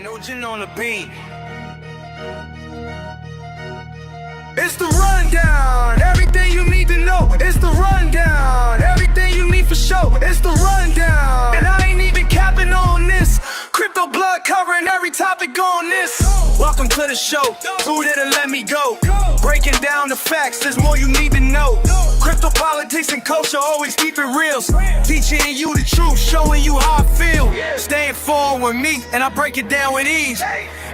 Nugent on the beat. It's the rundown, everything you need to know. It's the rundown, everything you need for show. It's the rundown, and I ain't even capping on this. Crypto blood covering every topic on this. Welcome to the show, who didn't let me go? Breaking down the facts, there's more you need to know. Crypto politics and culture, always keep it real. Teaching you the truth, showing you how I feel. Staying forward with me, and I break it down with ease.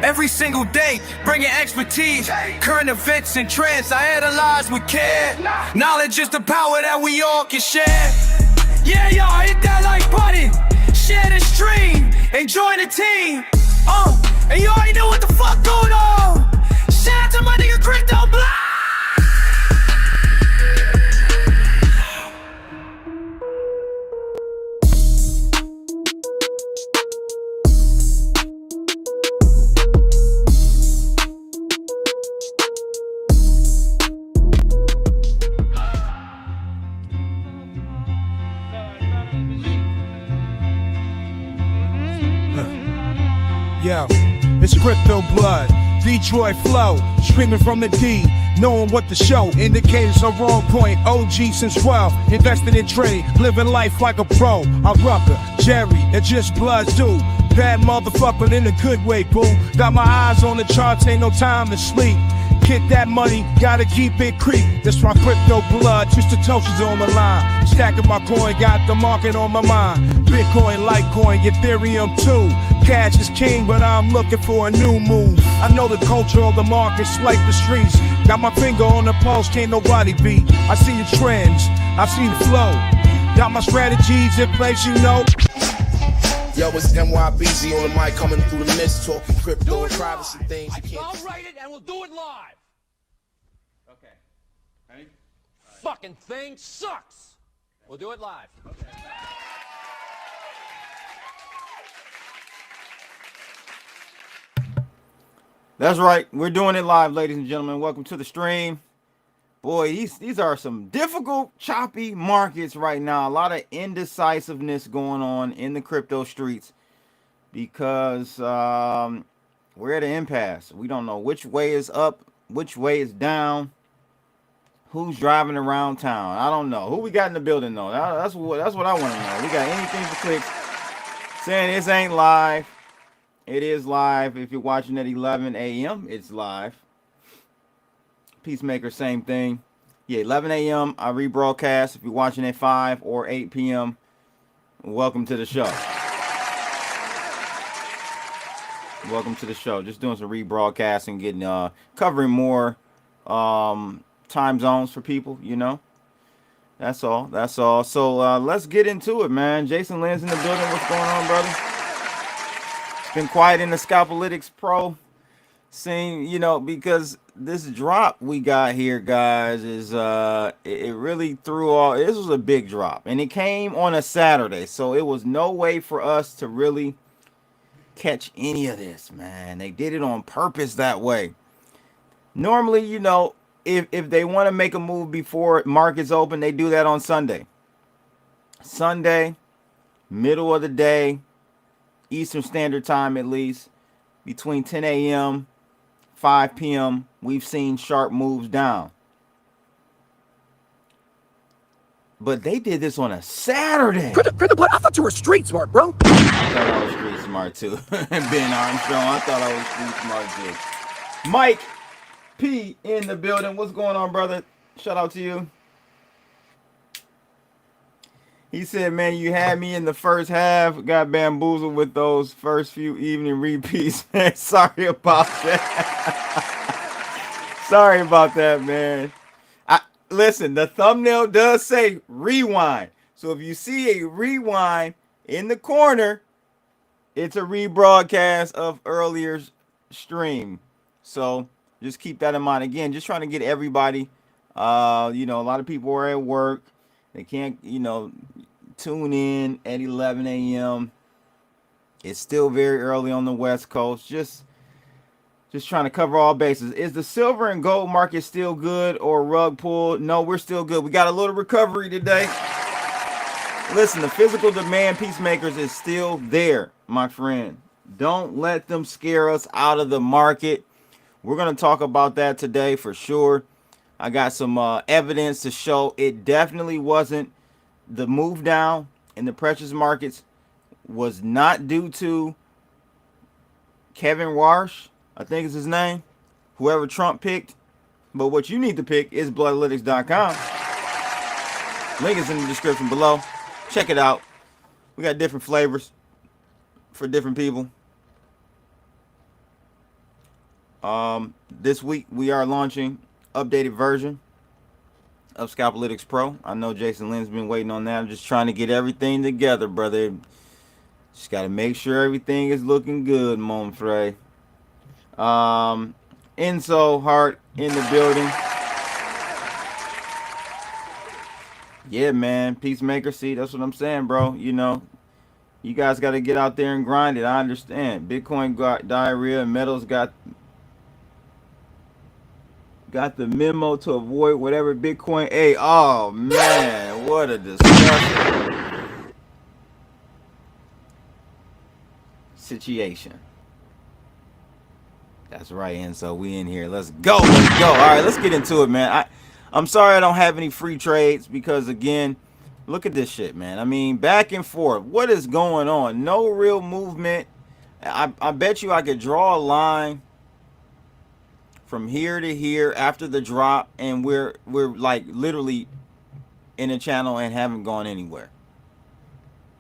Every single day, bringing expertise. Current events and trends, I analyze with care. Knowledge is the power that we all can share. Yeah, y'all, hit that like button. Share the stream, and join the team. And you already know what the fuck going on. Shout out to my nigga Crypto Blood. Yo, it's Crypto Blood, Detroit flow, streaming from the D, knowing what to show. Indicators are on point, OG since 12, investing in trade, living life like a pro. I'm Rucker, Jerry, and just Bloods do. Bad motherfucker, but in a good way, boo. Got my eyes on the charts, ain't no time to sleep. Get that money, gotta keep it creep. That's why Crypto Blood, just the toasters on the line. Stacking my coin, got the market on my mind. Bitcoin, Litecoin, Ethereum too. Cash is king, but I'm looking for a new move. I know the culture of the markets like the streets. Got my finger on the pulse, can't nobody beat. I see the trends, I see the flow. Got my strategies in place, you know. Yo, it's NYBZ on the mic, coming through the mist, talking crypto and privacy things. I'll write it and we'll do it live. Okay. Ready? Fucking thing sucks. We'll do it live. Okay. That's right. We're doing it live, ladies and gentlemen. Welcome to the stream. Boy, these are some difficult, choppy markets right now. A lot of indecisiveness going on in the crypto streets because we're at an impasse. We don't know which way is up, which way is down, who's driving around town. I don't know. Who we got in the building, though? That's what I want to know. We got anything for clicks saying this ain't live. It is live. If you're watching at 11 a.m., it's live. Peacemaker, same thing. Yeah, 11 a.m. I rebroadcast. If you're watching at 5 or 8 p.m., welcome to the show. Welcome to the show. Just doing some rebroadcasting, getting covering more time zones for people, you know. That's all. That's all. So let's get into it, man. Jason Lynn's in the building. What's going on, brother? It's been quiet in the Scalpalytics Pro scene, you know, because this drop we got here, guys, is it really threw all. This was a big drop, and it came on a Saturday, so it was no way for us to really catch any of this, man. They did it on purpose that way. Normally, you know, if they want to make a move before markets open, they do that on Sunday. Sunday, middle of the day, Eastern Standard Time, at least between 10 a.m. 5 p.m. we've seen sharp moves down. But they did this on a Saturday. I thought you were street smart, bro. I thought I was street smart too. Ben Armstrong, I thought I was street smart too. Mike P in the building. What's going on, brother? Shout out to you. He said, man, you had me in the first half. Got bamboozled with those first few evening repeats, man. Sorry about that. Sorry about that, man. Listen, the thumbnail does say rewind. So if you see a rewind in the corner, it's a rebroadcast of earlier stream. So just keep that in mind. Again, just trying to get everybody, you know, a lot of people are at work. They can't, you know, tune in at 11 a.m. It's still very early on the West Coast. Just trying to cover all bases. Is the silver and gold market still good or rug pull? No, we're still good. We got a little recovery today. Listen, the physical demand, Peacemakers, is still there, my friend. Don't let them scare us out of the market. We're going to talk about that today for sure. I got some evidence to show it definitely wasn't the move down in the precious markets was not due to Kevin Warsh, I think is his name, whoever Trump picked. But what you need to pick is bloodalytics.com. Link is in the description below. Check it out. We got different flavors for different people. This week we are launching updated version of Scalpalytics Pro. I know Jason Lynn's been waiting on that. I'm just trying to get everything together, brother. Just got to make sure everything is looking good, mon frere. Enzo Hart in the building. Yeah, man. Peacemaker. See, that's what I'm saying, bro. You know, you guys got to get out there and grind it. I understand. Bitcoin got diarrhea and metals got the memo to avoid whatever Bitcoin. Hey, oh, man. What a disgusting situation. That's right, Enzo. We in here. Let's go. Let's go. All right, let's get into it, man. I'm sorry I don't have any free trades because, again, look at this shit, man. I mean, back and forth. What is going on? No real movement. I bet you I could draw a line from here to here after the drop, and we're like literally in a channel and haven't gone anywhere.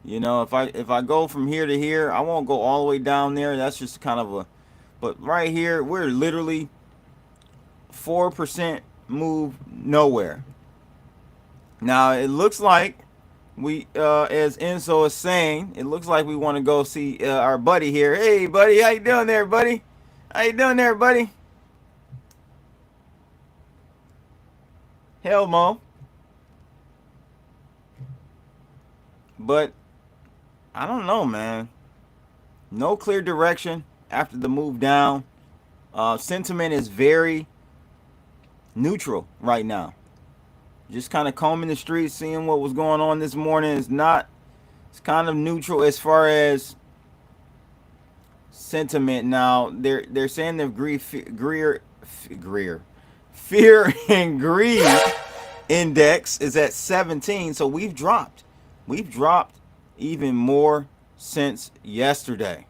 You know, if I go from here to here, I won't go all the way down there. That's just kind of a, but right here we're literally 4% move nowhere. Now it looks like we as Enzo is saying, it looks like we want to go see our buddy here. Hey buddy, how you doing there, buddy? How you doing there, buddy? Hell, Mo. But I don't know, man. No clear direction after the move down. Sentiment is very neutral right now. Just kind of combing the streets, seeing what was going on this morning. It's kind of neutral as far as sentiment. Now they're saying the fear and greed index is at 17, so we've dropped even more since yesterday.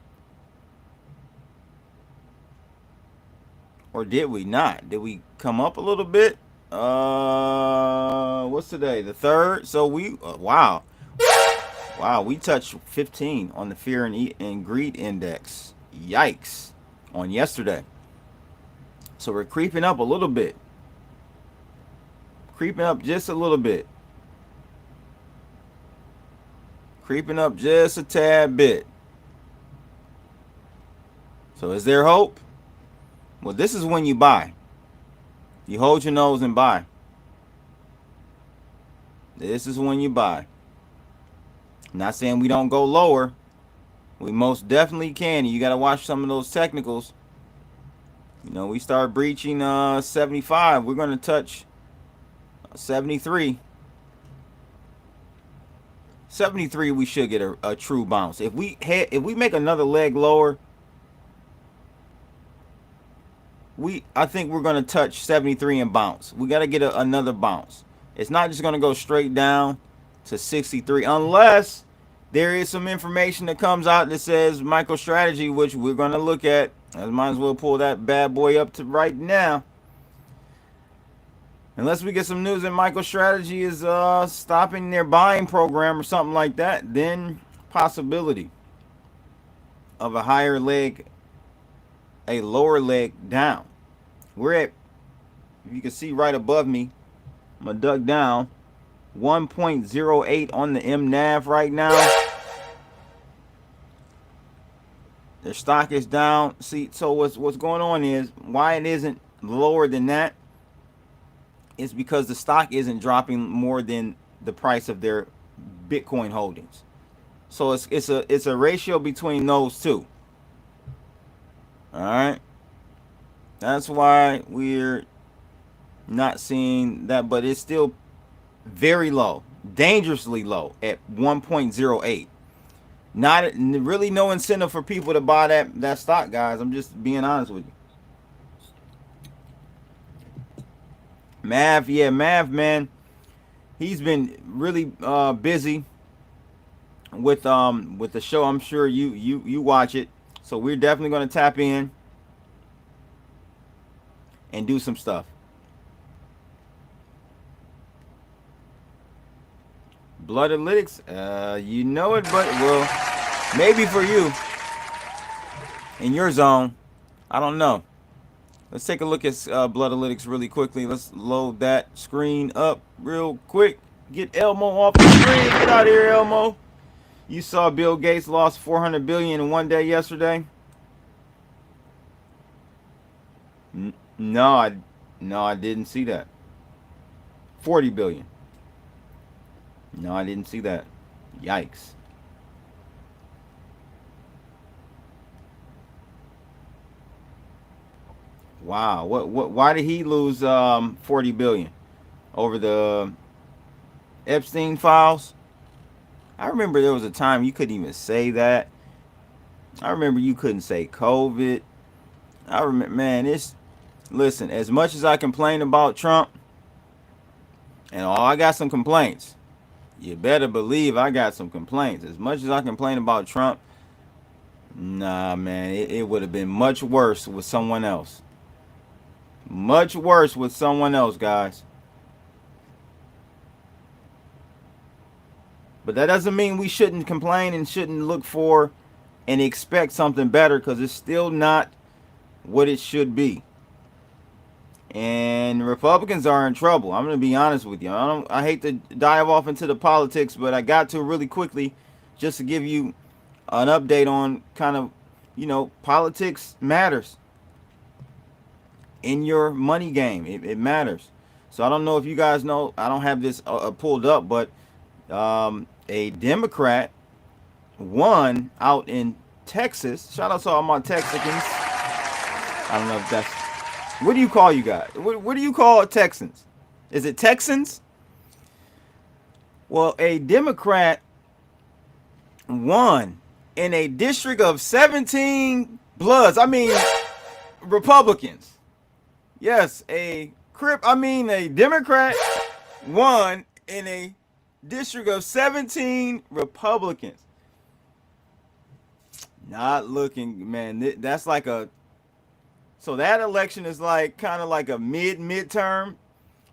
Or did we not? Did we come up a little bit? What's today? The 3rd. So we wow, we touched 15 on the fear and greed index. Yikes, on yesterday. So we're creeping up a little bit. Creeping up just a little bit. Creeping up just a tad bit. So is there hope? Well, this is when you buy. You hold your nose and buy. This is when you buy. I'm not saying we don't go lower. We most definitely can. You got to watch some of those technicals. You know, we start breaching 75. We're going to touch 73. 73, we should get a true bounce. If we make another leg lower, I think we're going to touch 73 and bounce. We got to get another bounce. It's not just going to go straight down to 63 unless there is some information that comes out that says MicroStrategy, which we're going to look at. I might as well pull that bad boy up to right now. Unless we get some news that MicroStrategy is stopping their buying program or something like that, then possibility of a higher leg, a lower leg down. We're at, if you can see right above me, I'm going to duck down, 1.08 on the MNAV right now. Their stock is down. See, so what's going on is, why it isn't lower than that is because the stock isn't dropping more than the price of their Bitcoin holdings. So it's a ratio between those two. All right. That's why we're not seeing that, but it's still very low, dangerously low at 1.08. Not really no incentive for people to buy that stock, guys. I'm just being honest with you. Mav, yeah, Mav, man, he's been really busy with the show. I'm sure you watch it, so we're definitely going to tap in and do some stuff. Bloodalytics, you know it, but well, maybe for you in your zone, I don't know. Let's take a look at Bloodalytics really quickly. Let's load that screen up real quick. Get Elmo off the screen. Get out of here, Elmo. You saw Bill Gates lost 400 billion in one day yesterday. No, I didn't see that. 40 billion. No, I didn't see that. Yikes. Wow. Why did he lose 40 billion? Over the Epstein files? I remember there was a time you couldn't even say that. I remember you couldn't say COVID. I remember, man, listen, as much as I complain about Trump, and I got some complaints. You better believe I got some complaints. As much as I complain about Trump, nah, man, it would have been much worse with someone else. Much worse with someone else, guys. But that doesn't mean we shouldn't complain and shouldn't look for and expect something better, because it's still not what it should be. And Republicans are in trouble. I'm going to be honest with you. I hate to dive off into the politics, but I got to really quickly just to give you an update on kind of, politics matters in your money game. It matters. So I don't know if you guys know, I don't have this pulled up, but a Democrat won out in Texas. Shout out to all my Texicans. I don't know if that's... What do you call you guys? What do you call Texans? Is it Texans? Well, a Democrat won in a district of 17 Republicans. Yes, a Democrat won in a district of 17 Republicans. Not looking, man. That's like a... So that election is like kind of like a midterm.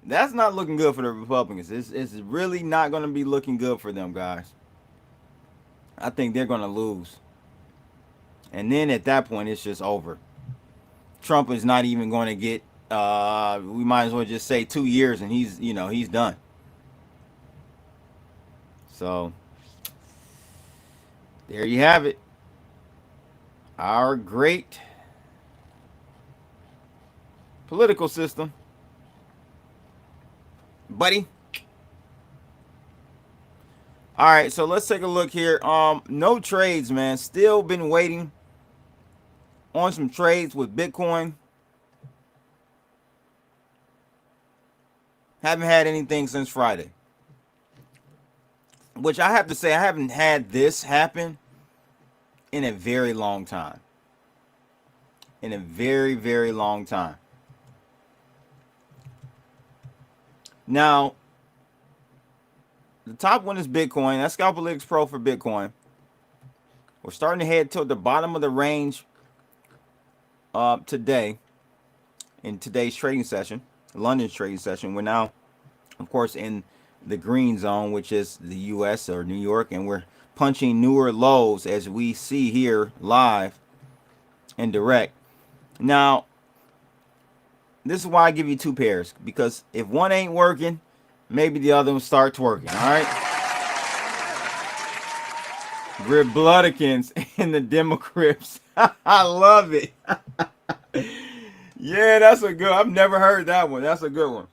That's not looking good for the Republicans. It's really not going to be looking good for them, guys. I think they're going to lose. And then at that point, it's just over. Trump is not even going to get, we might as well just say 2 years, and he's done. So there you have it. Our great political system, buddy. All right, so let's take a look here. No trades, man. Still been waiting on some trades with Bitcoin. Haven't had anything since Friday, which I have to say, I haven't had this happen in a very long time. In a very, very long time. Now, the top one is Bitcoin. That's Scalpalytics Pro for Bitcoin. We're starting to head toward the bottom of the range today in today's trading session, London's trading session. We're now, of course, in the green zone, which is the U.S. or New York, and we're punching newer lows as we see here live and direct. Now, this is why I give you two pairs, because if one ain't working, maybe the other one starts working. All right. Republicans and the Democrats. I love it. Yeah, that's a good. I've never heard that one. That's a good one.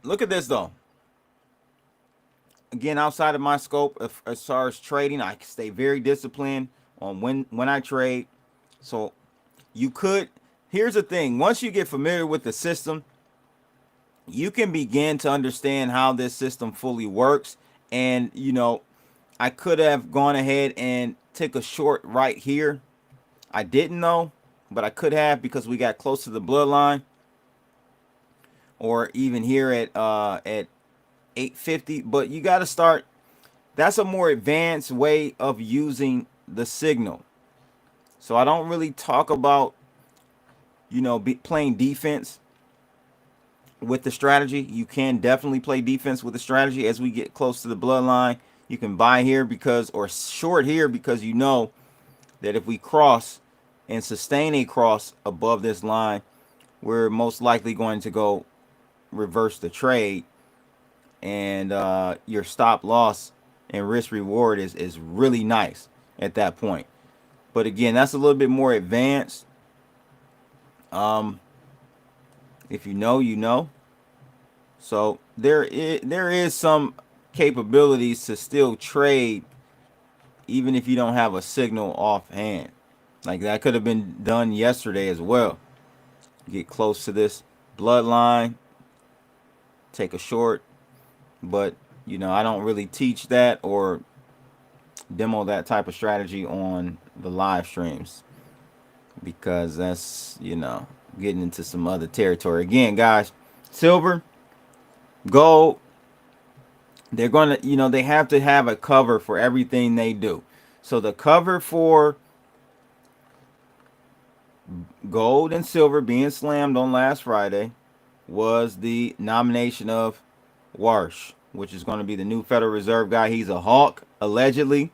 Look at this though. Again, outside of my scope as far as trading, I stay very disciplined on when I trade. So you could here's the thing. Once you get familiar with the system, you can begin to understand how this system fully works. And, you know, I could have gone ahead and took a short right here. I didn't know, but I could have, because we got close to the bloodline, or even here at 850. But you got to start. That's a more advanced way of using the signal. So I don't really talk about, you know, playing defense with the strategy. You can definitely play defense with the strategy as we get close to the bloodline. You can buy here because, or short here, because you know that if we cross and sustain a cross above this line, we're most likely going to go reverse the trade, and your stop loss and risk reward is really nice at that point. But again, that's a little bit more advanced. If you know, you know. So there is some capabilities to still trade even if you don't have a signal offhand. Like that could have been done yesterday as well. Get close to this bloodline, take a short, but you know, I don't really teach that or demo that type of strategy on the live streams, because that's, you know, getting into some other territory. Again, guys, silver, gold, they're going to, you know, they have to have a cover for everything they do. So the cover for gold and silver being slammed on last Friday was the nomination of Warsh, which is going to be the new Federal Reserve guy. He's a hawk, allegedly,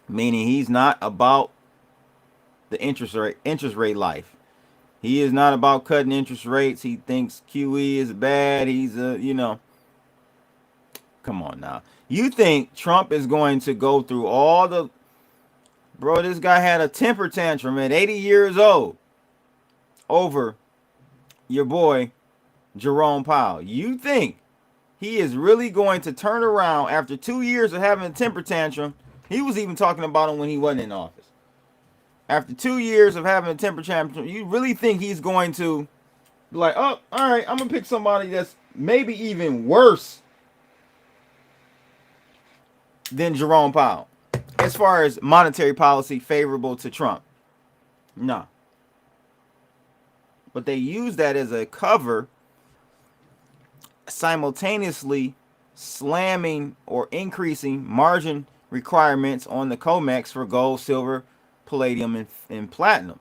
meaning he's not about the interest rate life. He is not about cutting interest rates. He thinks QE is bad. He's a, you know, come on now. You think Trump is going to go through all the, bro, this guy had a temper tantrum at 80 years old over your boy Jerome Powell. You think he is really going to turn around after 2 years of having a temper tantrum? He was even talking about him when he wasn't in office. After 2 years of having a temper tantrum, you really think he's going to be like, oh, all right, I'm going to pick somebody that's maybe even worse than Jerome Powell as far as monetary policy favorable to Trump? No. But they use that as a cover, simultaneously slamming or increasing margin requirements on the COMEX for gold, silver, palladium, and platinum.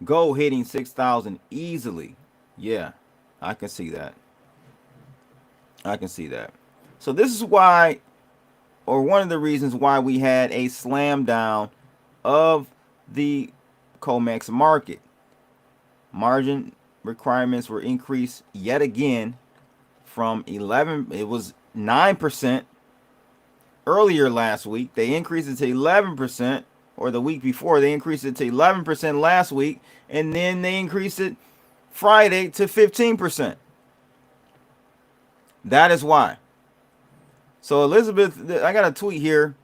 Gold hitting 6,000 easily. Yeah, I can see that. I can see that. So this is why, or one of the reasons why, we had a slam down of the COMEX market. Margin requirements were increased yet again from 11, it was 9% earlier last week. They increased it to 11%, or the week before they increased it to 11% last week, and then they increased it Friday to 15%. That is why. So Elizabeth, I got a tweet here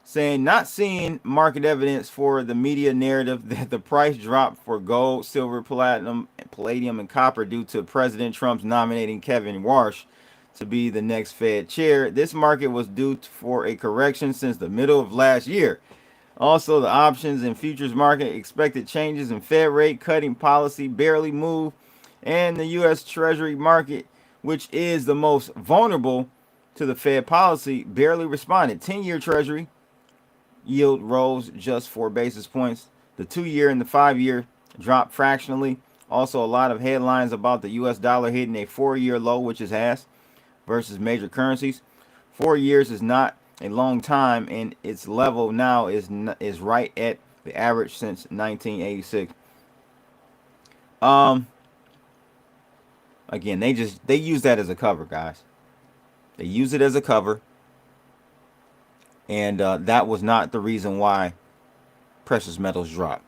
saying, not seeing market evidence for the media narrative that the price dropped for gold, silver, platinum, palladium, and copper due to President Trump's nominating Kevin Warsh to be the next Fed chair. This market was due for a correction since the middle of last year. Also, the options and futures market expected changes in Fed rate cutting policy barely moved, and the U.S. Treasury market, which is the most vulnerable to the Fed policy, barely responded. 10-year Treasury yield rose just 4 basis points. The 2-year and the 5-year dropped fractionally. Also, a lot of headlines about the U.S. dollar hitting a 4-year low, which is has versus major currencies. 4 years is not a long time, and its level now is right at the average since 1986. Again, they use that as a cover, guys. They use it as a cover, and that was not the reason why precious metals dropped.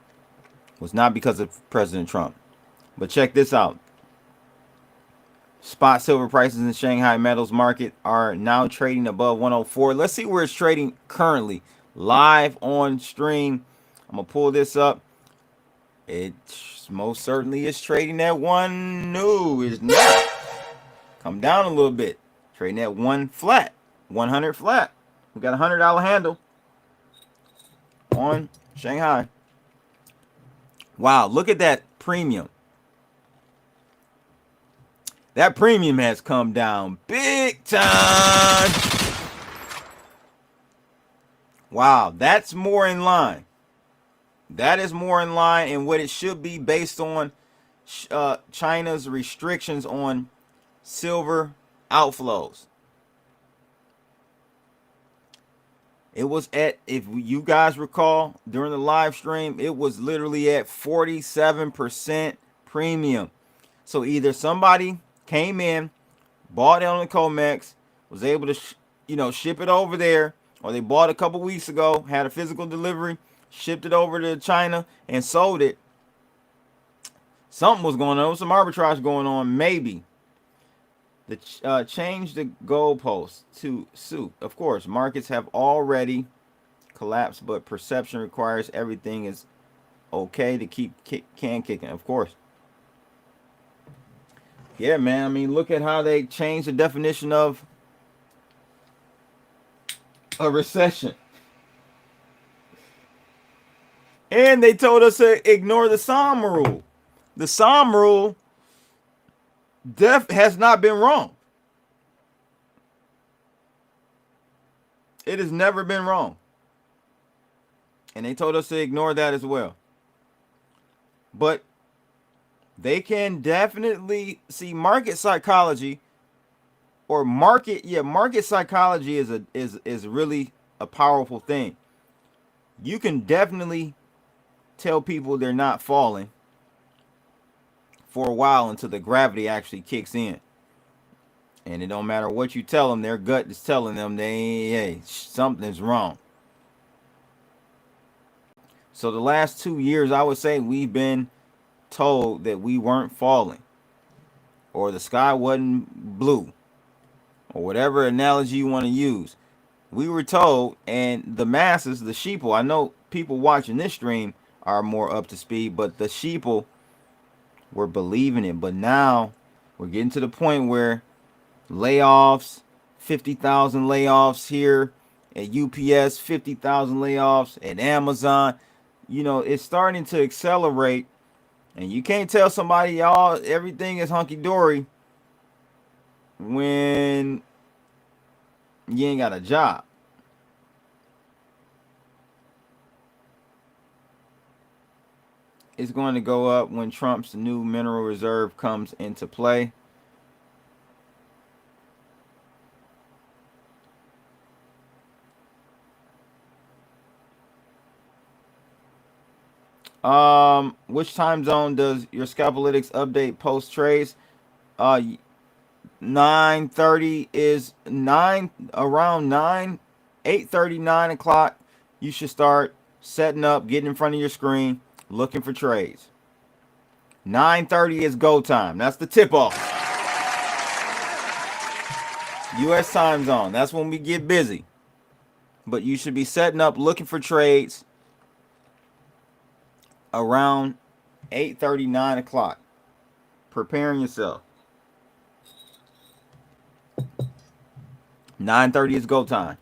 It was not because of President Trump. But check this out. Spot silver prices in the Shanghai metals market are now trading above 104. Let's see where it's trading currently. Live on stream. I'm gonna pull this up. It most certainly is trading at one. No, it's not. Come down a little bit. Trading at one flat, 100 flat. We got a $100 handle on Shanghai. Wow, look at that premium. That premium has come down big time. Wow, that's more in line. That is more in line and what it should be based on China's restrictions on silver outflows. It was at, if you guys recall, during the live stream, it was literally at 47% premium. So either somebody came in, bought it on the COMEX, was able to, ship it over there, or they bought a couple weeks ago, had a physical delivery, shipped it over to China, and sold it. Something was going on, some arbitrage going on, maybe. Change the goalposts to suit. Of course, markets have already collapsed, but perception requires everything is okay to keep can kicking. Of course. Yeah, man. I mean, look at how they changed the definition of a recession. And they told us to ignore the SOM rule. The SOM rule has not been wrong. It has never been wrong. And they told us to ignore that as well. But they can definitely see market psychology, or market psychology is really a powerful thing. You can definitely tell people they're not falling for a while until the gravity actually kicks in. And it don't matter what you tell them, their gut is telling them something's wrong. So the last 2 years, I would say we've been told that we weren't falling, or the sky wasn't blue, or whatever analogy you want to use. We were told, and the masses, the sheeple, I know people watching this stream are more up to speed, but the sheeple were believing it. But now we're getting to the point where layoffs, 50,000 layoffs here at UPS, 50,000 layoffs at Amazon. It's starting to accelerate, and you can't tell somebody, y'all, everything is hunky-dory when you ain't got a job. It's going to go up when Trump's new mineral reserve comes into play. Which time zone does your Scalpalytics update post trades? 9:30 is around 8:30, 9 o'clock. You should start setting up, getting in front of your screen, looking for trades. 9:30 is go time. That's the tip off. US time zone. That's when we get busy. But you should be setting up, looking for trades around 8:30, 9 o'clock. Preparing yourself. 9:30 is go time.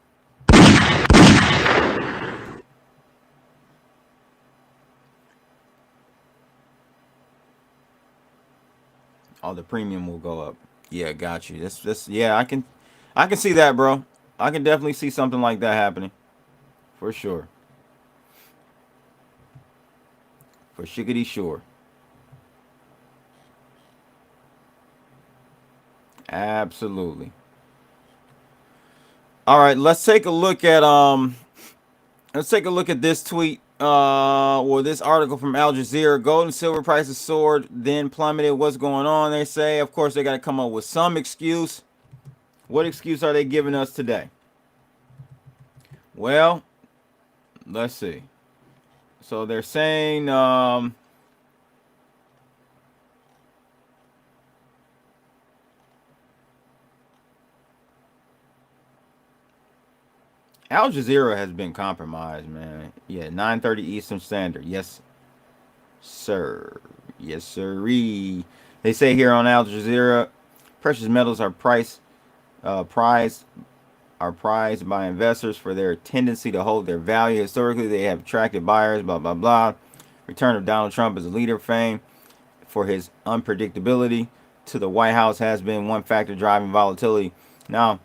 Oh, the premium will go up. Yeah, got you. Yeah, I can see that, bro. I can definitely see something like that happening. For sure. For shiggity sure. Absolutely. All right, let's take a look at this tweet or this article from Al Jazeera. Gold and silver prices soared, then plummeted. What's going on? They say, of course, they got to come up with some excuse. What excuse are they giving us today? Well, let's see. So they're saying Al Jazeera has been compromised, man. Yeah, 9:30 Eastern Standard. Yes, sir. Yes, sirree. They say here on Al Jazeera, precious metals are prized by investors for their tendency to hold their value. Historically, they have attracted buyers. Blah blah blah. Return of Donald Trump as a leader, fame for his unpredictability to the White House has been one factor driving volatility. Now,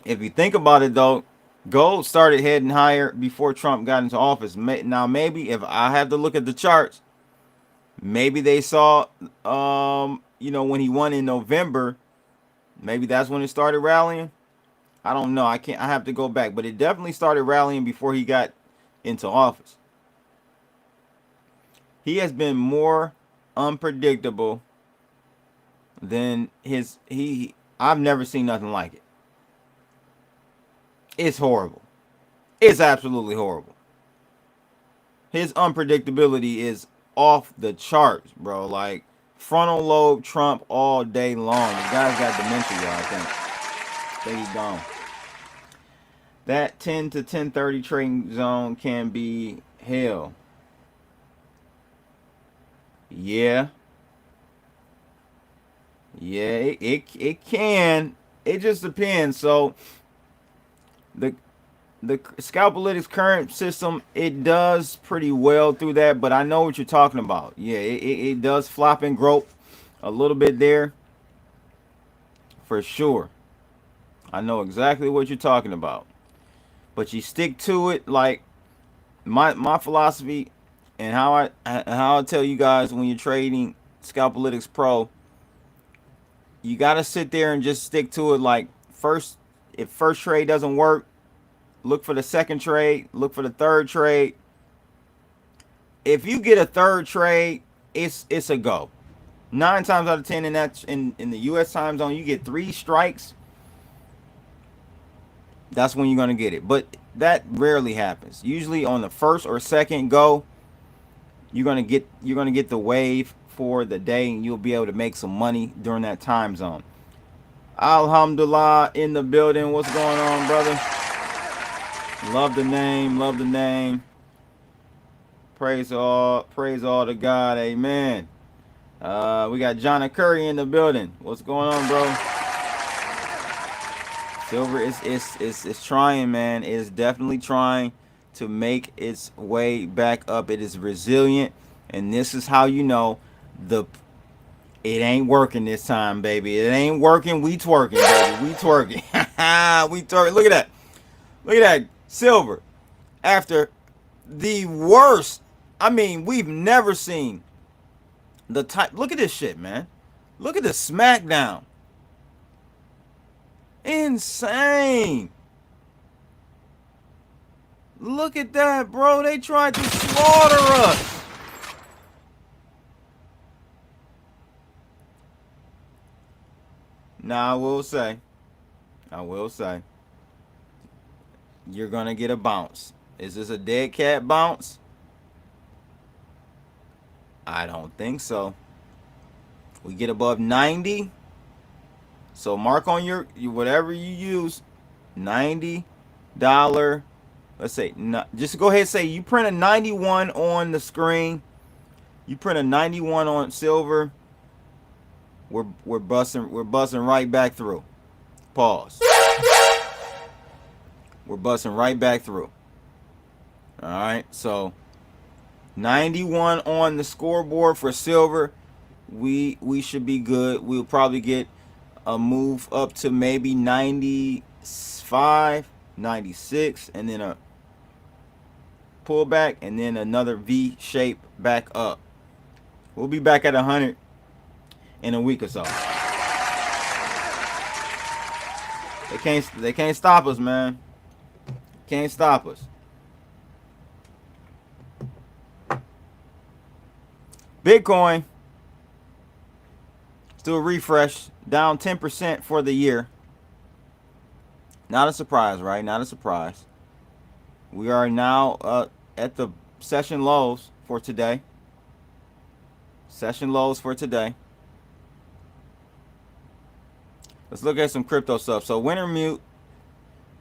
if you think about it, though, gold started heading higher before Trump got into office. Now, maybe if I have to look at the charts, maybe they saw, when he won in November, maybe that's when it started rallying. I don't know. I have to go back, but it definitely started rallying before he got into office. He has been more unpredictable than I've never seen nothing like it. It's horrible. It's absolutely horrible. His unpredictability is off the charts, bro. Like frontal lobe Trump all day long. The guy's got dementia, y'all, I think he's gone. That 10 to 10:30 trading zone can be hell. Yeah. Yeah, it can. It just depends. So the Scalpalytics current system, it does pretty well through that, but I know what you're talking about. Yeah, it does flop and grope a little bit there for sure. I know exactly what you're talking about. But you stick to it. Like my philosophy and how I tell you guys when you're trading Scalpalytics Pro, you got to sit there and just stick to it. Like if first trade doesn't work, look for the second trade, look for the third trade. If you get a third trade, it's a go. 9 times out of 10 in the US time zone, you get 3 strikes. That's when you're going to get it. But that rarely happens. Usually on the first or second go, you're going to get the wave for the day, and you'll be able to make some money during that time zone. Alhamdulillah in the building. What's going on, brother? Love the name. Praise all to God. Amen. We got John Curry in the building. What's going on, bro? Silver is trying, man. It is definitely trying to make its way back up. It is resilient, and this is how you know it ain't working this time, baby. It ain't working. We twerking, baby. We twerking. We twerking. Look at that. Silver, after the worst. I mean, we've never seen the type. Look at this shit, man. Look at the smackdown. Insane. Look at that, bro. They tried to slaughter us. Now, I will say, you're going to get a bounce. Is this a dead cat bounce? I don't think so. We get above 90. So mark on your whatever you use, $90. Let's say, just go ahead and say you print a 91 on the screen. You print a 91 on silver. We're busting right back through. Pause. We're busting right back through. All right, so 91 on the scoreboard for silver. We should be good. We'll probably get a move up to maybe 95, 96, and then a pullback, and then another V shape back up. We'll be back at 100 in a week or so. They can't stop us, man. Can't stop us. Bitcoin still refresh, down 10% for the year. Not a surprise, right? Not a surprise. We are now at the session lows for today. Session lows for today. Let's look at some crypto stuff. So Wintermute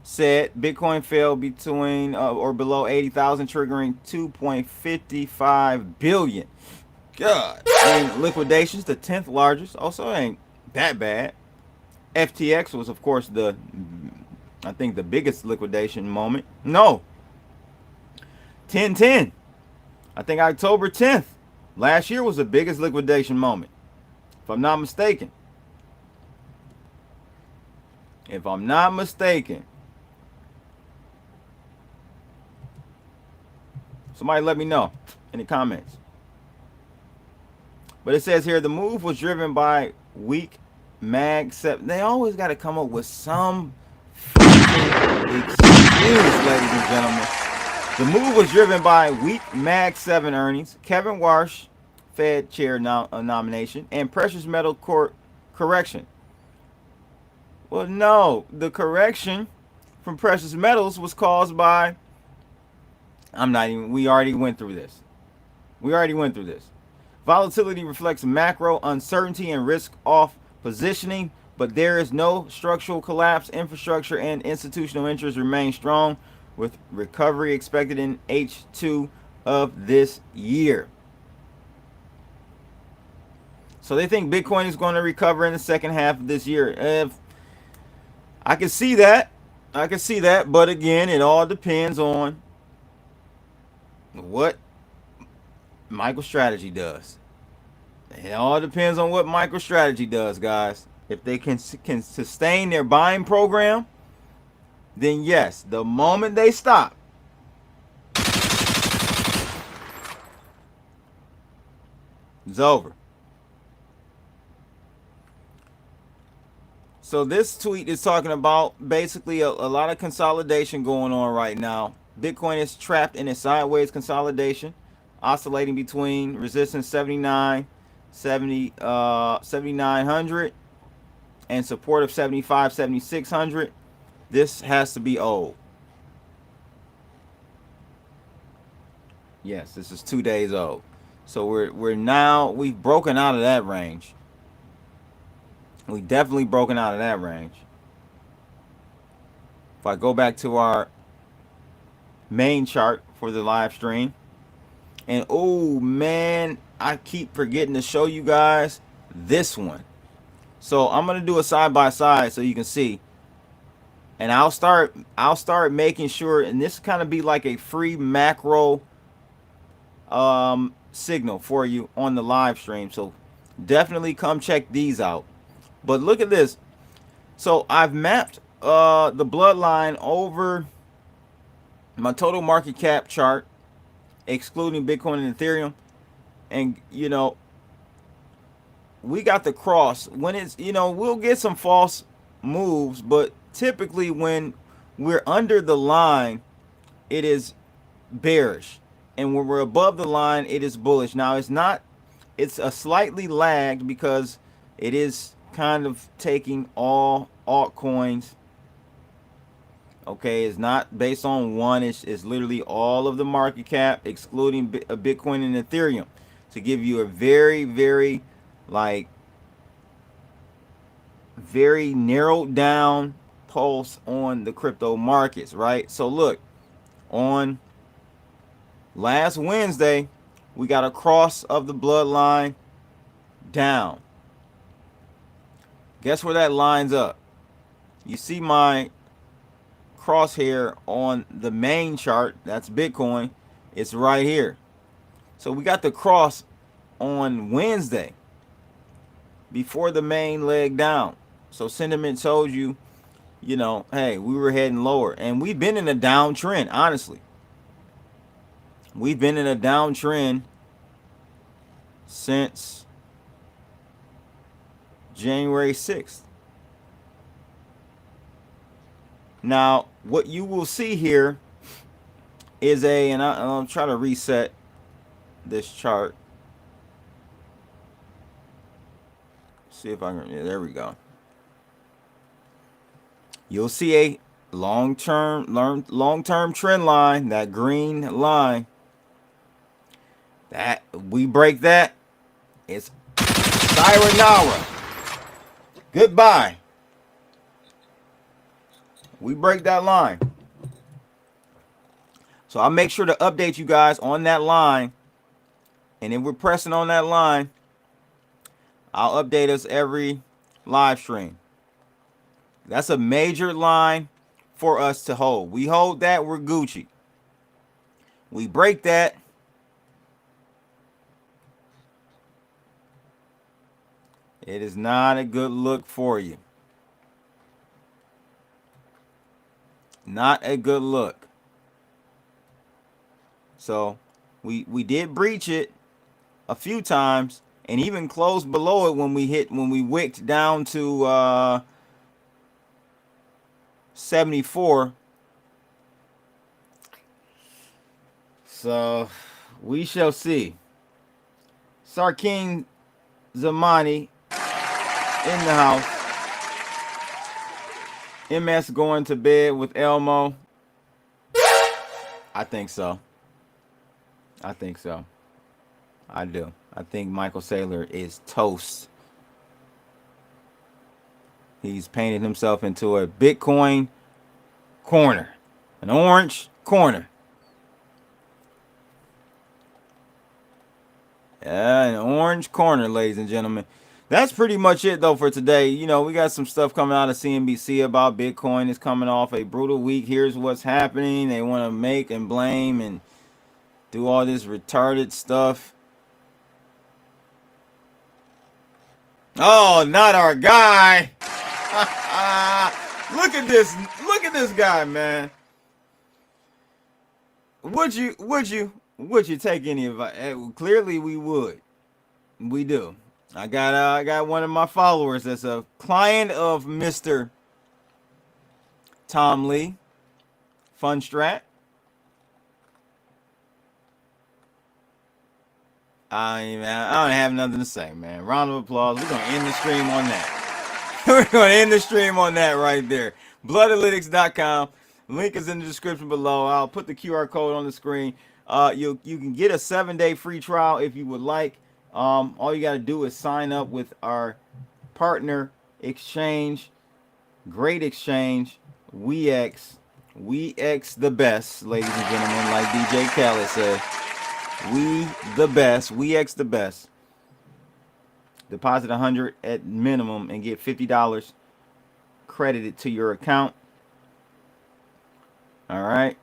said Bitcoin fell between or below 80,000, triggering 2.55 billion. God. And liquidations, the 10th largest, also ain't that bad. FTX was, of course, I think the biggest liquidation moment. No. 10/10. I think October 10th last year was the biggest liquidation moment, if I'm not mistaken. If I'm not mistaken. Somebody let me know in the comments. But it says here the move was driven by weak mag 7. They always got to come up with some excuse, ladies and gentlemen. The move was driven by weak mag 7 earnings, Kevin Warsh Fed chair nomination, and precious metal correction. Well, no, the correction from precious metals was caused by, we already went through this. Volatility reflects macro uncertainty and risk off positioning, but there is no structural collapse. Infrastructure and institutional interests remain strong, with recovery expected in H2 of this year. So they think Bitcoin is going to recover in the second half of this year. I can see that. But again, it all depends on what MicroStrategy does. It all depends on what MicroStrategy does, guys. If they can sustain their buying program, then yes, the moment they stop, it's over. So this tweet is talking about basically a lot of consolidation going on right now. Bitcoin is trapped in a sideways consolidation, oscillating between resistance 7,900 and support of 7,600. This has to be old. Yes, this is 2 days old. So we've broken out of that range. We definitely broken out of that range. If I go back to our main chart for the live stream, and oh man, I keep forgetting to show you guys this one. So I'm gonna do a side by side so you can see, and I'll start making sure, and this kind of be like a free macro signal for you on the live stream. So definitely come check these out. But look at this. So I've mapped the bloodline over my total market cap chart, excluding Bitcoin and Ethereum. And, you know, we got the cross. When it's, you know, we'll get some false moves, but typically when we're under the line, it is bearish. And when we're above the line, it is bullish. Now, it's a slightly lagged because it is kind of taking all altcoins. Okay, it's not based on one. It's literally all of the market cap, excluding Bitcoin and Ethereum, to give you a very, very, very narrowed down pulse on the crypto markets, right? So look, on last Wednesday, we got a cross of the bloodline down. Guess where that lines up? You see my crosshair on the main chart. That's Bitcoin. It's right here. So we got the cross on Wednesday before the main leg down. So sentiment told you, you know, hey, we were heading lower. And we've been in a downtrend, honestly. We've been in a downtrend since January 6th. Now, what you will see here is and I'll try to reset this chart. See if I can, yeah, there we go. You'll see a long-term trend line, that green line. That we break that, it's sayonara. Goodbye. We break that line. So I'll make sure to update you guys on that line. And if we're pressing on that line, I'll update us every live stream. That's a major line for us to hold. We hold that, we're Gucci. We break that, it is not a good look for you. Not a good look. So we did breach it a few times and even closed below it when we wicked down to 74. So we shall see. Sarkin Zamani in the house. MS going to bed with Elmo. I think so. I think so. I do. I think Michael Saylor is toast. He's painted himself into a Bitcoin corner. An orange corner. Yeah, an orange corner, ladies and gentlemen. That's pretty much it, though, for today. You know, we got some stuff coming out of CNBC about Bitcoin. Is coming off a brutal week. Here's what's happening. They want to make and blame and do all this retarded stuff. Oh, not our guy. Look at this. Look at this guy, man. Would you take any advice? Clearly we would. We do. I got one of my followers that's a client of Mr. Tom Lee, Funstrat. I don't have nothing to say, man. Round of applause. We're gonna end the stream on that. We're gonna end the stream on that right there. Bloodalytics.com. Link is in the description below. I'll put the QR code on the screen. You can get a 7-day free trial if you would like. All you got to do is sign up with our partner exchange. Great exchange. WeX the best, ladies and gentlemen, like DJ Khaled said. We the best. WeX the best. Deposit $100 at minimum and get $50 credited to your account. All right.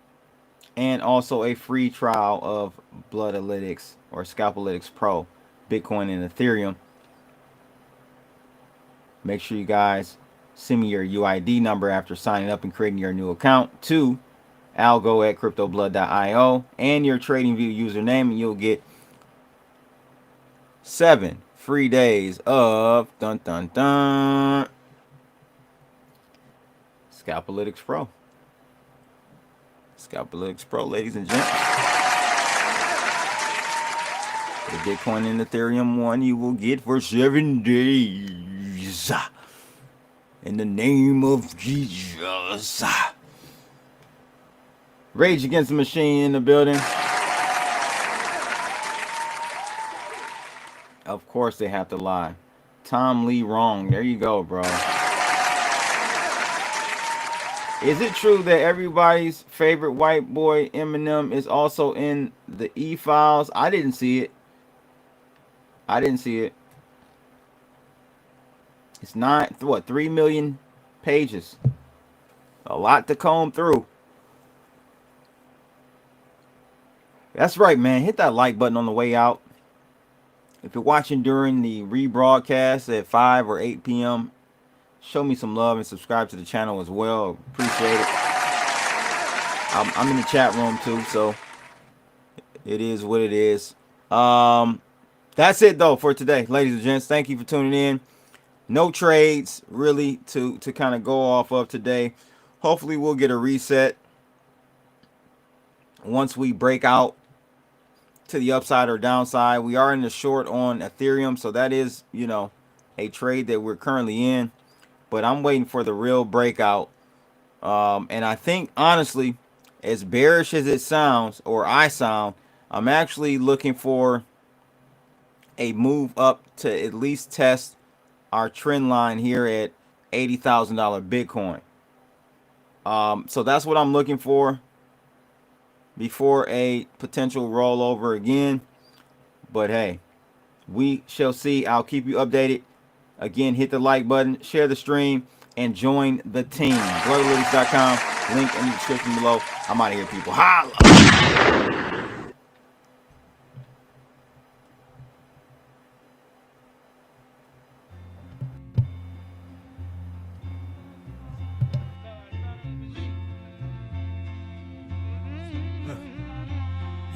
And also a free trial of Bloodalytics or Scalpalytics Pro, Bitcoin and Ethereum. Make sure you guys send me your UID number after signing up and creating your new account to algo@cryptoblood.io and your TradingView username, and you'll get 7 free days of Scalpalytics Pro. Scalpalytics Pro, ladies and gents. The Bitcoin and Ethereum one you will get for 7 days. In the name of Jesus. Rage Against the Machine in the building. Of course they have to lie. Tom Lee wrong. There you go, bro. Is it true that everybody's favorite white boy Eminem is also in the e-files? I didn't see it. I didn't see it. It's not, what, 3 million pages. A lot to comb through. That's right, man. Hit that like button on the way out. If you're watching during the rebroadcast at 5 or 8 p.m., show me some love and subscribe to the channel as well. Appreciate it. I'm in the chat room too, so it is what it is. That's it though for today, ladies and gents. Thank you for tuning in. No trades really to kind of go off of today. Hopefully we'll get a reset once we break out to the upside or downside. We are in the short on Ethereum, so that is, you know, a trade that we're currently in. But I'm waiting for the real breakout. And I think, honestly, as bearish as it sounds, or I sound, I'm actually looking for a move up to at least test our trend line here at $80,000 Bitcoin. So that's what I'm looking for before a potential rollover again. But hey, we shall see. I'll keep you updated. Again, hit the like button, share the stream, and join the team. Bloodalytics.com. Link in the description below. I'm out of here, people. Holla!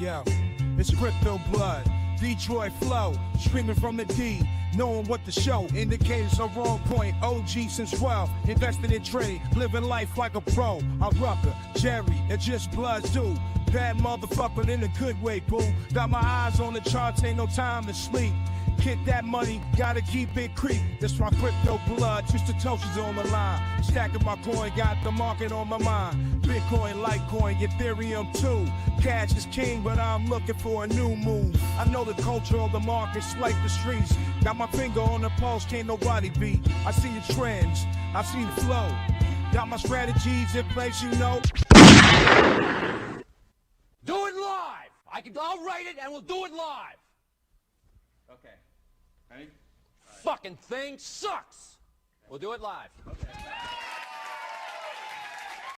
Yo, it's crypto blood, Detroit flow, streaming from the D, knowing what to show, indicators are wrong point, OG since 12, invested in trade, living life like a pro, I'm Rucker, Jerry, it's just bloods do, bad motherfucker in a good way, boo, got my eyes on the charts, ain't no time to sleep. Get that money, gotta keep it creep. That's my crypto blood, just the toasters on the line. Stacking my coin, got the market on my mind. Bitcoin, Litecoin, Ethereum too. Cash is king, but I'm looking for a new move. I know the culture of the markets like the streets. Got my finger on the pulse, can't nobody beat. I see the trends, I see the flow. Got my strategies in place, you know. Do it live. I'll write it and we'll do it live. Okay. Ready? Fucking thing sucks. We'll do it live. Okay.